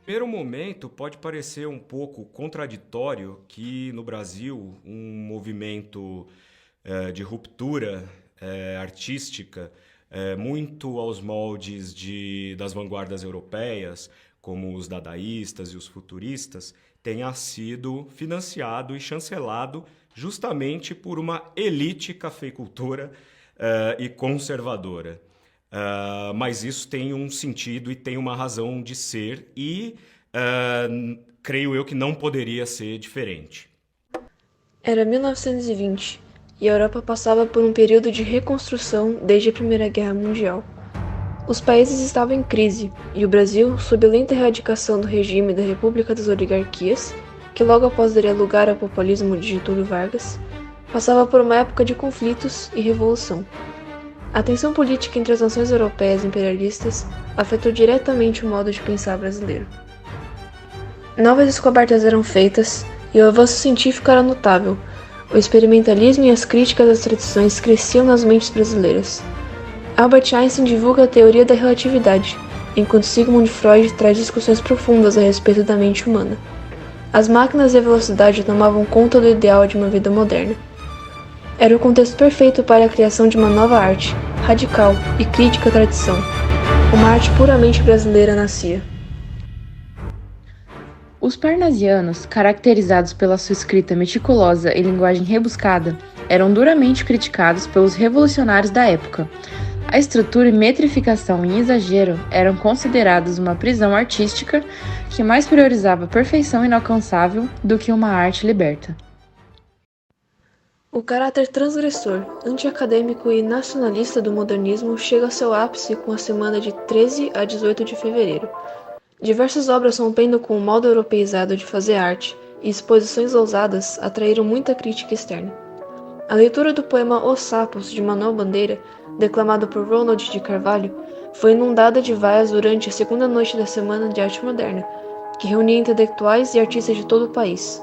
Primeiro momento, pode parecer um pouco contraditório que no Brasil um movimento de ruptura artística, muito aos moldes das vanguardas europeias, como os dadaístas e os futuristas, tenha sido financiado e chancelado justamente por uma elite cafeicultora e conservadora. Mas isso tem um sentido e tem uma razão de ser, e creio eu que não poderia ser diferente. Era 1920 e a Europa passava por um período de reconstrução desde a Primeira Guerra Mundial. Os países estavam em crise e o Brasil, sob a lenta erradicação do regime da República das Oligarquias, que logo após daria lugar ao populismo de Getúlio Vargas, passava por uma época de conflitos e revolução. A tensão política entre as nações europeias imperialistas afetou diretamente o modo de pensar brasileiro. Novas descobertas eram feitas e o avanço científico era notável. O experimentalismo e as críticas às tradições cresciam nas mentes brasileiras. Albert Einstein divulga a teoria da relatividade, enquanto Sigmund Freud traz discussões profundas a respeito da mente humana. As máquinas e a velocidade tomavam conta do ideal de uma vida moderna. Era o contexto perfeito para a criação de uma nova arte, radical e crítica à tradição. Uma arte puramente brasileira nascia. Os parnasianos, caracterizados pela sua escrita meticulosa e linguagem rebuscada, eram duramente criticados pelos revolucionários da época. A estrutura e metrificação em exagero eram consideradas uma prisão artística que mais priorizava a perfeição inalcançável do que uma arte liberta. O caráter transgressor, anti-acadêmico e nacionalista do modernismo chega ao seu ápice com a semana de 13 a 18 de fevereiro. Diversas obras rompendo com o modo europeizado de fazer arte e exposições ousadas atraíram muita crítica externa. A leitura do poema Os Sapos, de Manuel Bandeira, declamado por Ronald de Carvalho, foi inundada de vaias durante a segunda noite da Semana de Arte Moderna, que reunia intelectuais e artistas de todo o país.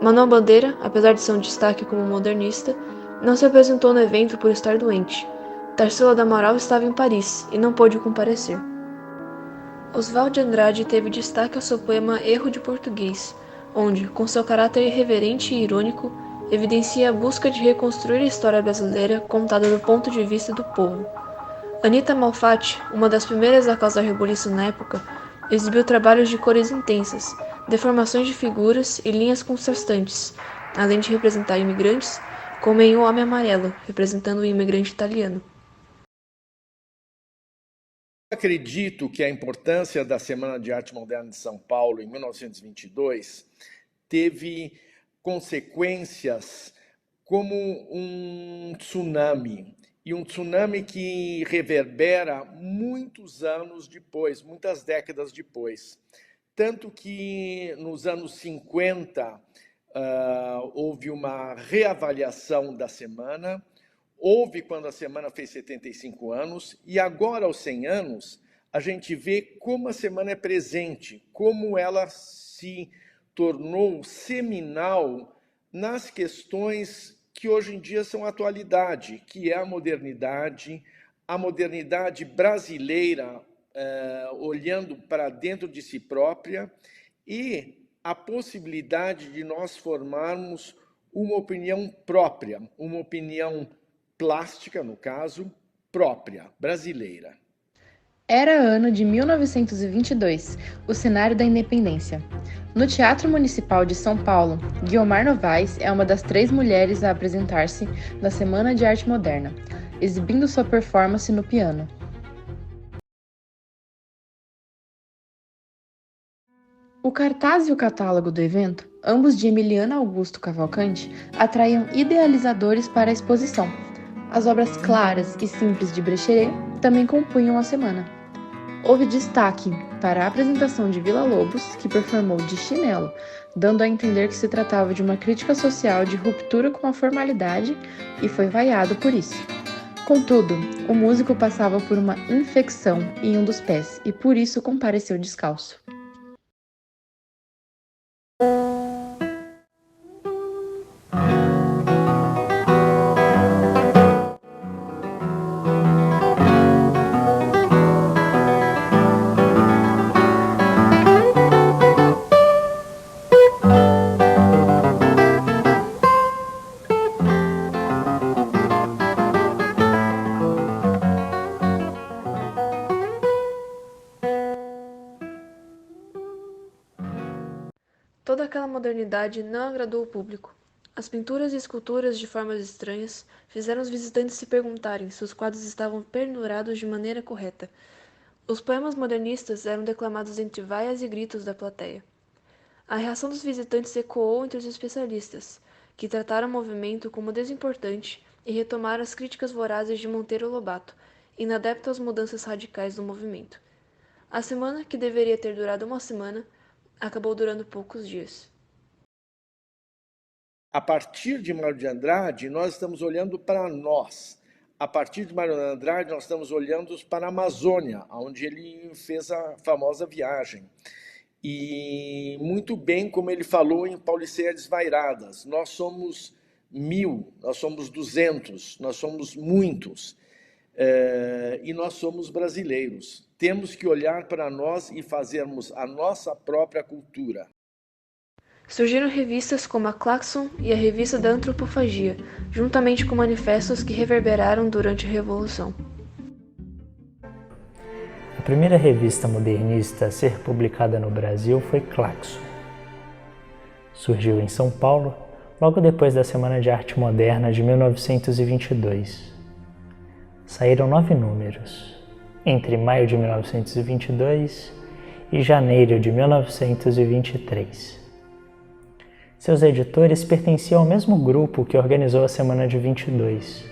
Manuel Bandeira, apesar de ser um destaque como modernista, não se apresentou no evento por estar doente. Tarsila do Amaral estava em Paris e não pôde comparecer. Oswald de Andrade teve destaque ao seu poema Erro de Português, onde, com seu caráter irreverente e irônico, evidencia a busca de reconstruir a história brasileira contada do ponto de vista do povo. Anita Malfatti, uma das primeiras a causar rebuliço na época, exibiu trabalhos de cores intensas, deformações de figuras e linhas contrastantes, além de representar imigrantes, como em O Homem Amarelo, representando o imigrante italiano. Acredito que a importância da Semana de Arte Moderna de São Paulo, em 1922, teve consequências como um tsunami, e um tsunami que reverbera muitos anos depois, muitas décadas depois. Tanto que nos anos 50 houve uma reavaliação da semana, houve quando a semana fez 75 anos, e agora, aos 100 anos, a gente vê como a semana é presente, como ela se tornou seminal nas questões que hoje em dia são atualidade, que é a modernidade brasileira, olhando para dentro de si própria, e a possibilidade de nós formarmos uma opinião própria, uma opinião plástica, no caso, própria, brasileira. Era ano de 1922, o cenário da independência. No Teatro Municipal de São Paulo, Guiomar Novaes é uma das 3 mulheres a apresentar-se na Semana de Arte Moderna, exibindo sua performance no piano. O cartaz e o catálogo do evento, ambos de Emiliana Augusto Cavalcante, atraíam idealizadores para a exposição. As obras claras e simples de Brecheret também compunham a semana. Houve destaque para a apresentação de Villa-Lobos, que performou de chinelo, dando a entender que se tratava de uma crítica social de ruptura com a formalidade, e foi vaiado por isso. Contudo, o músico passava por uma infecção em um dos pés e por isso compareceu descalço. aquela modernidade não agradou o público. As pinturas e esculturas de formas estranhas fizeram os visitantes se perguntarem se os quadros estavam pendurados de maneira correta. Os poemas modernistas eram declamados entre vaias e gritos da plateia. A reação dos visitantes ecoou entre os especialistas, que trataram o movimento como desimportante e retomaram as críticas vorazes de Monteiro Lobato, inadepto às mudanças radicais do movimento. A semana, que deveria ter durado uma semana, acabou durando poucos dias. A partir de Mário de Andrade, nós estamos olhando para nós. A partir de Mário de Andrade, nós estamos olhando para a Amazônia, onde ele fez a famosa viagem. E muito bem, como ele falou em Paulicéia Desvairadas, nós somos 1000, nós somos 200, nós somos muitos, e nós somos brasileiros. Temos que olhar para nós e fazermos a nossa própria cultura. Surgiram revistas como a Claxon e a Revista da Antropofagia, juntamente com manifestos que reverberaram durante a Revolução. A primeira revista modernista a ser publicada no Brasil foi Claxon. Surgiu em São Paulo, logo depois da Semana de Arte Moderna de 1922. Saíram 9 números, entre maio de 1922 e janeiro de 1923. Seus editores pertenciam ao mesmo grupo que organizou a Semana de 22.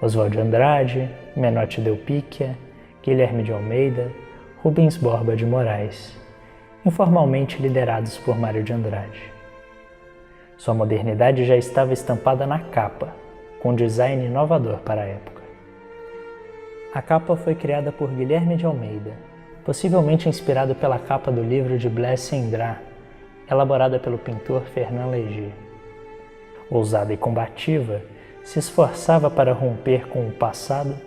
Oswald de Andrade, Menotti Delpicchia, Guilherme de Almeida, Rubens Borba de Moraes, informalmente liderados por Mário de Andrade. Sua modernidade já estava estampada na capa, com design inovador para a época. A capa foi criada por Guilherme de Almeida, possivelmente inspirado pela capa do livro de Blaise Cendrars, elaborada pelo pintor Fernand Léger. Ousada e combativa, se esforçava para romper com o passado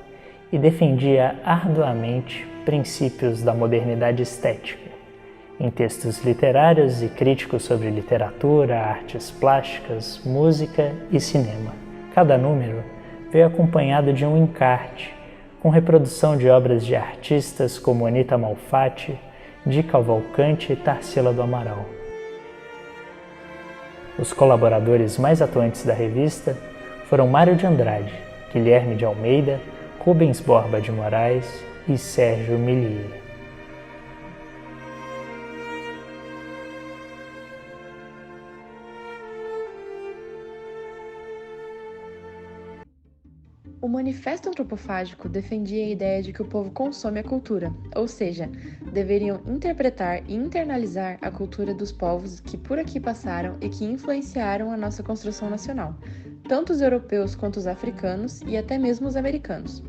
e defendia arduamente princípios da modernidade estética, em textos literários e críticos sobre literatura, artes plásticas, música e cinema. Cada número veio acompanhado de um encarte, com reprodução de obras de artistas como Anita Malfatti, Di Cavalcanti e Tarsila do Amaral. Os colaboradores mais atuantes da revista foram Mário de Andrade, Guilherme de Almeida, Rubens Borba de Moraes e Sérgio Millier. O Manifesto Antropofágico defendia a ideia de que o povo consome a cultura, ou seja, deveriam interpretar e internalizar a cultura dos povos que por aqui passaram e que influenciaram a nossa construção nacional, tanto os europeus quanto os africanos e até mesmo os americanos.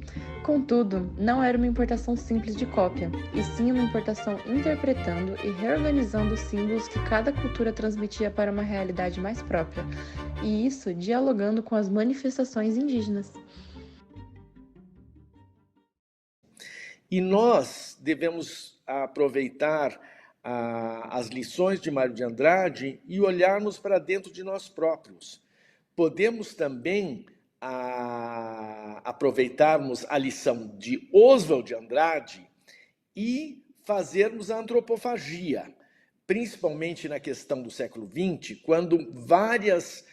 Contudo, não era uma importação simples de cópia, e sim uma importação interpretando e reorganizando os símbolos que cada cultura transmitia para uma realidade mais própria, e isso dialogando com as manifestações indígenas. E nós devemos aproveitar as lições de Mário de Andrade e olharmos para dentro de nós próprios. Podemos também aproveitarmos a lição de Oswald de Andrade e fazermos a antropofagia, principalmente na questão do século XX, quando várias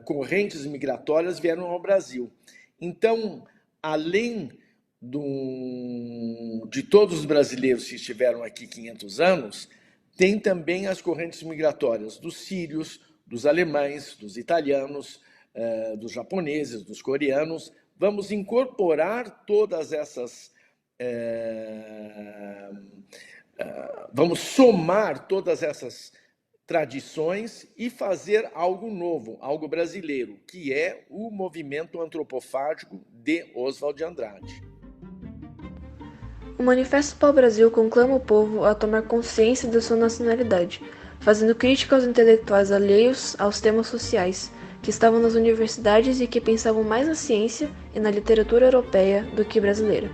correntes migratórias vieram ao Brasil. Então, além de todos os brasileiros que estiveram aqui 500 anos, tem também as correntes migratórias dos sírios, dos alemães, dos italianos, dos japoneses, dos coreanos. Vamos incorporar todas essas... vamos somar todas essas tradições e fazer algo novo, algo brasileiro, que é o movimento antropofágico de Oswald de Andrade. O Manifesto Pau-Brasil conclama o povo a tomar consciência da sua nacionalidade, fazendo crítica aos intelectuais alheios aos temas sociais, que estavam nas universidades e que pensavam mais na ciência e na literatura europeia do que brasileira.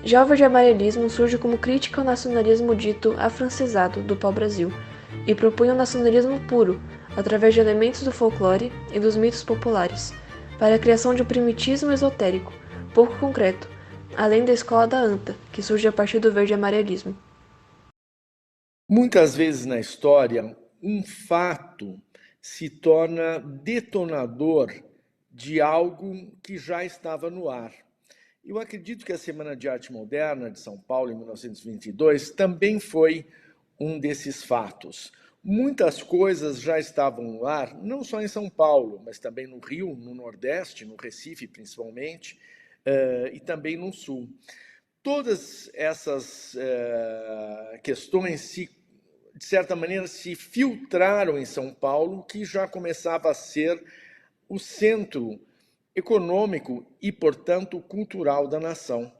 Já o verde-amarelismo surge como crítica ao nacionalismo dito afrancesado do pau-brasil, e propunha um nacionalismo puro, através de elementos do folclore e dos mitos populares, para a criação de um primitismo esotérico, pouco concreto, além da escola da anta, que surge a partir do verde-amarelismo. Muitas vezes na história, um fato se torna detonador de algo que já estava no ar. Eu acredito que a Semana de Arte Moderna de São Paulo, em 1922, também foi um desses fatos. Muitas coisas já estavam no ar, não só em São Paulo, mas também no Rio, no Nordeste, no Recife principalmente, e também no Sul. Todas essas questões, de certa maneira, se filtraram em São Paulo, que já começava a ser o centro econômico e, portanto, cultural da nação.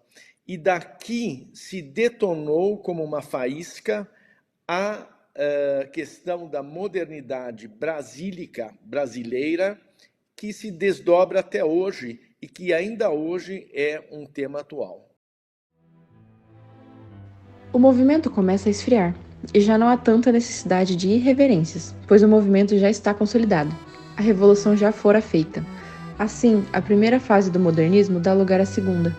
E daqui se detonou como uma faísca a questão da modernidade brasílica, brasileira, que se desdobra até hoje e que ainda hoje é um tema atual. O movimento começa a esfriar, e já não há tanta necessidade de irreverências, pois o movimento já está consolidado. A revolução já fora feita. Assim, a primeira fase do modernismo dá lugar à segunda,